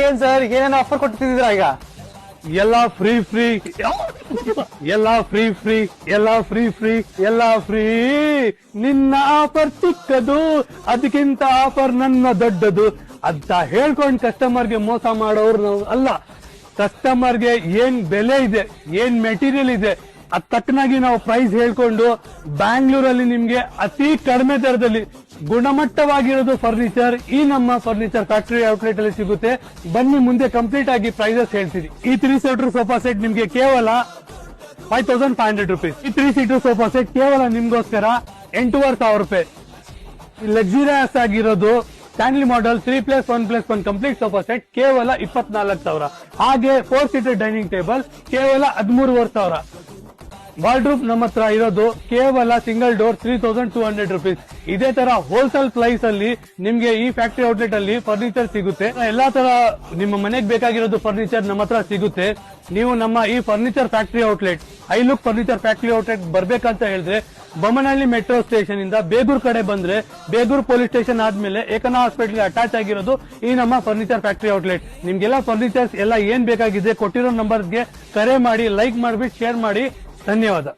ಏನ್ ಸರ್ ಏನೇನು ಆಫರ್ ಕೊಡ್ತಿದ್ದೀರಾ ಈಗ? ಎಲ್ಲ ಫ್ರೀ ಫ್ರೀ, ಎಲ್ಲ ಫ್ರೀ ಫ್ರೀ, ಎಲ್ಲ ಫ್ರೀ ಫ್ರೀ, ಎಲ್ಲ ಫ್ರೀ. ನಿನ್ನ ಆಫರ್ ಚಿಕ್ಕದು, ಅದಕ್ಕಿಂತ ಆಫರ್ ನನ್ನ ದೊಡ್ಡದು ಅಂತ ಹೇಳ್ಕೊಂಡ್ ಕಸ್ಟಮರ್ಗೆ ಮೋಸ ಮಾಡೋರು ನಾವು ಅಲ್ಲ. ಕಸ್ಟಮರ್ಗೆ ಏನ್ ಬೆಲೆ ಇದೆ, ಏನ್ ಮೆಟೀರಿಯಲ್ ಇದೆ, ಅದ್ ತಕ್ಕನಾಗಿ ನಾವು ಪ್ರೈಸ್ ಹೇಳ್ಕೊಂಡು ಬ್ಯಾಂಗ್ಳೂರಲ್ಲಿ ನಿಮ್ಗೆ ಅತಿ ಕಡಿಮೆ ದರದಲ್ಲಿ ಗುಣಮಟ್ಟವಾಗಿರೋದು ಫರ್ನಿಚರ್ ಈ ನಮ್ಮ ಫರ್ನಿಚರ್ ಫ್ಯಾಕ್ಟರಿ ಔಟ್ಲೆಟ್ ಅಲ್ಲಿ ಸಿಗುತ್ತೆ. ಬನ್ನಿ ಮುಂದೆ ಕಂಪ್ಲೀಟ್ ಆಗಿ ಪ್ರೈಸಸ್ ಹೇಳ್ತೀನಿ. ಈ 3 ಸೀಟರ್ ಸೋಫಾ ಸೆಟ್ ನಿಮ್ಗೆ ಕೇವಲ 5500 rupees. ಈ 3 ಸೀಟರ್ ಸೋಫಾ ಸೆಟ್ ಕೇವಲ ನಿಮ್ಗೋಸ್ಕರ 8500 ರೂಪಾಯಿ. ಲಕ್ಸುರಿಯಸ್ ಆಗಿರೋದು Stanley model 3+1+1 complete sofa set ಕೇವಲ 24,000. ಹಾಗೆ 4 ಸೀಟರ್ ಡೈನಿಂಗ್ ಟೇಬಲ್ ಕೇವಲ 13,500. ವಾರ್ಡ್ರೂಪ್ ನಮ್ಮ ಹತ್ರ ಇರೋದು ಕೇವಲ ಸಿಂಗಲ್ ಡೋರ್ 3200 rupees. ಇದೇ ತರ ಹೋಲ್ಸೇಲ್ ಪ್ರೈಸ್ ಅಲ್ಲಿ ನಿಮ್ಗೆ ಈ ಫ್ಯಾಕ್ಟರಿ ಔಟ್ಲೆಟ್ ಅಲ್ಲಿ ಫರ್ನಿಚರ್ ಸಿಗುತ್ತೆ. ಎಲ್ಲಾ ತರ ನಿಮ್ಮ ಮನೆಗೆ ಬೇಕಾಗಿರೋದು ಫರ್ನಿಚರ್ ನಮ್ಮ ಹತ್ರ ಸಿಗುತ್ತೆ. ನೀವು ನಮ್ಮ ಈ furniture factory outlet I look furniture factory outlet ಬರ್ಬೇಕಂತ ಹೇಳಿದ್ರೆ ಬೊಮ್ಮನಹಳ್ಳಿ ಮೆಟ್ರೋ ಸ್ಟೇಷನ್ ಇಂದ ಬೇಗೂರ್ ಕಡೆ ಬಂದ್ರೆ ಬೇಗೂರ್ ಪೊಲೀಸ್ ಸ್ಟೇಷನ್ ಆದ್ಮೇಲೆ ಏಕನಾ ಹಾಸ್ಪಿಟಲ್ ಅಟ್ಯಾಚ್ ಆಗಿರೋದು ಈ ನಮ್ಮ ಫರ್ನಿಚರ್ ಫ್ಯಾಕ್ಟರಿ ಔಟ್ಲೆಟ್. ನಿಮ್ಗೆಲ್ಲ ಫರ್ನಿಚರ್ಸ್ ಎಲ್ಲ ಏನ್ ಬೇಕಾಗಿದೆ ಕೊಟ್ಟಿರೋ ನಂಬರ್ಗೆ ಕರೆ ಮಾಡಿ, ಲೈಕ್ ಮಾಡ್ಬಿಟ್ಟು ಶೇರ್ ಮಾಡಿ. ಧನ್ಯವಾದ.